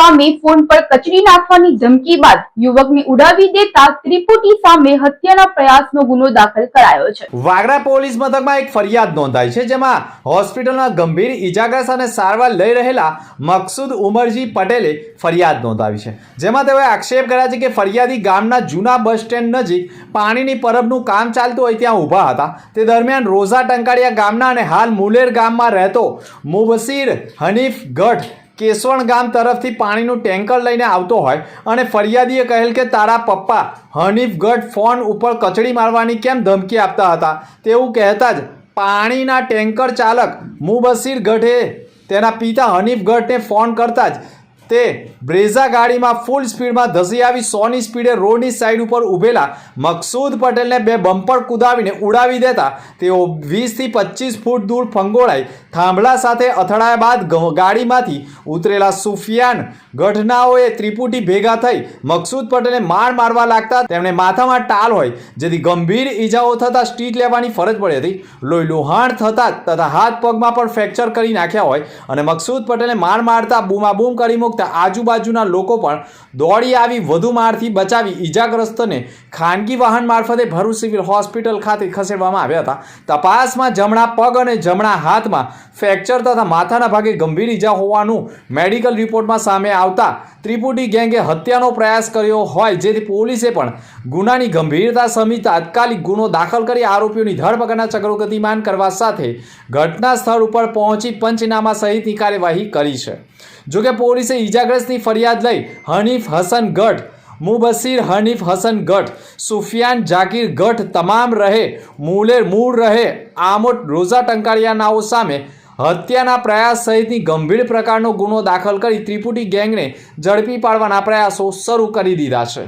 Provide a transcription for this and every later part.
સામે ફોન પર કચરી નાખવાની ધમકી બાદ યુવકને ઉડાવી દેતા ત્રિપુટી સામે હત્યાના પ્રયાસનો ગુનો દાખલ કરાયો છે। વાગરા પોલીસ મથકમાં એક ફરિયાદ નોંધાઈ છે, જેમાં હોસ્પિટલમાં ગંભીર ઈજાગ્રસ્ત અને સારવાર લઈ રહેલા મકસૂદ ઉમરજી પટેલે ફરિયાદ નોંધાવી છે, જેમાં તેઓએ આક્ષેપ કર્યા છે કે ફરિયાદી ગામના જૂના બસ સ્ટેન્ડ નજીક પાણીની પરબનું કામ ચાલતું હોય ત્યાં ઊભા હતા। તે દરમિયાન રોઝા ટંકાળિયા ગામના અને હાલ મુલેર ગામમાં રહેતો મુબસીર હનીફ ગઢ કેસવણ ગામ તરફથી પાણીનું ટેન્કર લઈને આવતો હોય અને ફરિયાદીએ કહેલ કે તારા પપ્પા હનીફ ગઢ ફોન ઉપર કચડી મારવાની કેમ ધમકી આપતા હતા તેવું કહેતા જ પાણીના ટેન્કર ચાલક મુબસીર ગઢે તેના પિતા હનીફ ગઢને ફોન કરતા જ તે બ્રેઝા ગાડીમાં ફૂલ સ્પીડમાં ધસી આવી 100ની સ્પીડે રોડની સાઈડ ઉપર ઊભેલા મકસૂદ પટેલને બે બમ્પર કુદાવીને ઉડાવી દેતા તેઓ 20 થી 25 ફૂટ દૂર ફંગોળાઈ થાંભલા સાથે અથડાયા બાદ ગાડીમાંથી ઉતરેલા સુફિયાન ગઢનાઓએ ત્રિપુટી ભેગા થઈ મકસૂદ પટેલને માર મારવા લાગતા તેમણે માથામાં ટાલ હોય જેથી ગંભીર ઈજાઓ થતાં સ્ટીટ લેવાની ફરજ પડી હતી। લોહી લુહાણ થતાં તથા હાથ પગમાં પણ ફ્રેક્ચર કરી નાખ્યા હોય અને મકસૂદ પટેલને માર મારતા બૂમાબૂમ કરી મૂકતા આજુબાજુના લોકો પણ દોડી આવી વધુ મારથી બચાવી ઈજાગ્રસ્તને ખાનગી વાહન મારફતે ભરૂચ સિવિલ હોસ્પિટલ ખાતે ખસેડવામાં આવ્યા હતા। તપાસમાં જમણા પગ અને જમણા હાથમાં ફ્રેક્ચર તથા માથાના ભાગે ગંભીર ઈજા હોવાનું મેડિકલ રિપોર્ટમાં સામે આવતા ત્રિપુટી ગેંગે હત્યાનો પ્રયાસ કર્યો હોય, જેથી પોલીસે પણ ગુનાની ગંભીરતા સમી તાત્કાલિક ગુનો દાખલ કરી આરોપીઓની ધરપકડના ચક્રો ગતિમાન કરવા સાથે ઘટના સ્થળ ઉપર પહોંચી પંચનામા સહિતની કાર્યવાહી કરી છે। જોકે પોલીસે ઈજાગ્રસ્તની ફરિયાદ લઈ હનીફ હસન ગઢ, મુબસીર હનીફ હસન ગઢ, સુફિયાન જાકીર ગઢ તમામ રહે મૂળ રહે આમોટ રોઝા ટંકાળિયાનાઓ સામે હત્યાના પ્રયાસ સહિતની ગંભીર પ્રકારનો ગુનો દાખલ કરી ત્રિપુટી ગેંગને ઝડપી પાડવાના પ્રયાસો શરૂ કરી દીધા છે।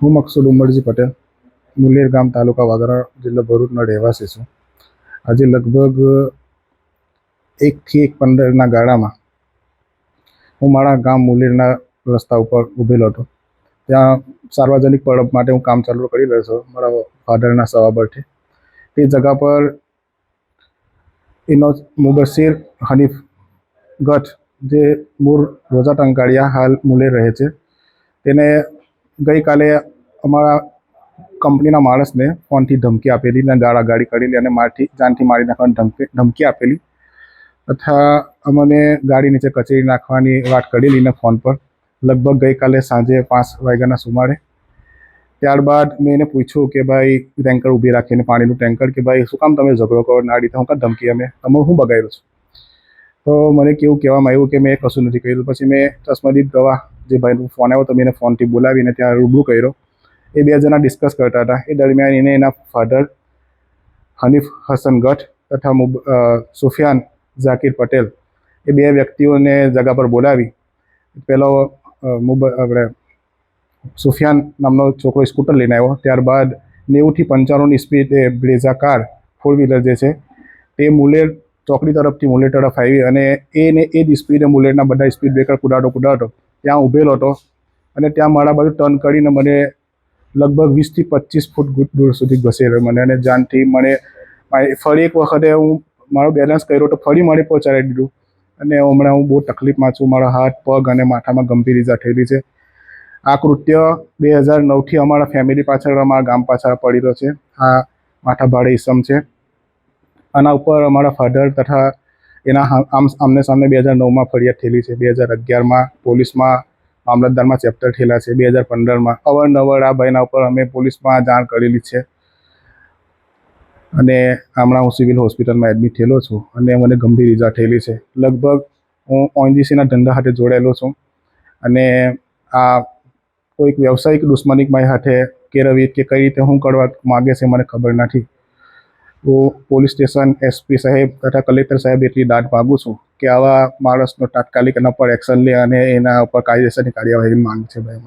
હું મકસૂદ ઉમરજી પટેલ મુલેર ગામ તાલુકા વાગરા જિલ્લા ભરૂચનો રહેવાસી છું। આજે લગભગ 1 થી 1:15ના ગાળામાં હું મારા ગામ મુલેરના રસ્તા ઉપર ઊભેલો હતો। ત્યાં સાર્વજનિક પરબ માટે હું કામ ચાલુ કરી રહ્યો છું મારા ફાધરના સવાબરથી। તે જગા પર એનો મુબસીર હનીફ ગઢ જે મૂળ રોઝા ટંકાળિયા હાલ મુલેર રહે છે, તેને ગઈકાલે અમારા કંપનીના માણસને ફોનથી ધમકી આપેલી અને ગાળાગાળી કરેલી અને જાનથી મારી નાખવાની ધમકી આપેલી તથા અમને ગાડી નીચે કચરી નાખવાની વાત કરેલી ને ફોન પર લગભગ ગઈકાલે સાંજે 5 વાગ્યાના સુમારે। ત્યારબાદ મેં એને પૂછ્યું કે ભાઈ ટેન્કર ઊભી રાખીને પાણીનું ટેન્કર કે ભાઈ શું કામ તમે ઝઘડો કરો નાડી તો હું કાં ધમકી અમે તમે શું બગાડ્યું છું? તો મને કેવું કહેવામાં આવ્યું કે મેં કશું નથી કર્યું। પછી મેં ચશ્મદીદ ગવાહ જે ભાઈનો ફોન આવ્યો તો મેં એને ફોનથી બોલાવીને ત્યાં રૂબરૂ કર્યો। એ બે જણા ડિસ્કસ કરતા હતા। એ દરમિયાન એને એના ફાધર હનીફ હસન ગઢ તથા સુફિયાન જાકીર પટેલ એ બે વ્યક્તિઓને જગા પર બોલાવી પહેલો આપણે સુફિયાન નામનો છોકરો સ્કૂટર લઈને આવ્યો। ત્યારબાદ 90 થી 95ની સ્પીડે બ્રેઝા કાર ફોર વ્હીલર જે છે તે મુલેર ચોકડી તરફથી મુલેર તરફ આવી અને એને એ જ સ્પીડે મુલેરના બધા સ્પીડ બ્રેકર કુદાડતો ત્યાં ઊભેલો હતો અને ત્યાં મારા બાજુ ટર્ન કરીને મને લગભગ 20 થી 25 ફૂટ દૂર સુધી ઘસેડ્યો મને અને જાનથી મને ફરી એક વખતે હું મારો બેલેન્સ કર્યો તો ફરી મને પહોંચાડી દીધું અને હમણાં હું બહુ તકલીફમાં છું। મારા હાથ પગ અને માથામાં ગંભીર ઈજા થયેલી છે। આ કૃત્ય 2009થી અમારા ફેમિલી પાછળ અમારા ગામ પાછળ પડેલો છે। આ માથાભારે ઈસમ છે। આના ઉપર અમારા ફાધર તથા એના આમને સામને 2009માં ફરિયાદ થયેલી છે। 2011માં પોલીસમાં મામલતદારમાં ચેપ્ટર થયેલા છે। 2015માં અવારનવાર આ ભાઈના ઉપર અમે પોલીસમાં જાણ કરેલી છે અને હમણાં હું સિવિલ હોસ્પિટલમાં એડમિટ થયેલો છું અને મને ગંભીર ઈજા થયેલી છે। લગભગ હું ઓએનજીસીના ધંધા સાથે જોડાયેલો છું અને આ કોઈક વ્યવસાયિક દુશ્મની મારી સાથે કેળવી કે કઈ રીતે હું કરવા માગે છે મને ખબર નથી। હું પોલીસ સ્ટેશન એસપી સાહેબ તથા કલેક્ટર સાહેબ એટલી દાદ માગું છું કે આવા માણસનો તાત્કાલિક એના પર એક્શન લે અને એના ઉપર કાયદેસરની કાર્યવાહી માંગ છે ભાઈ।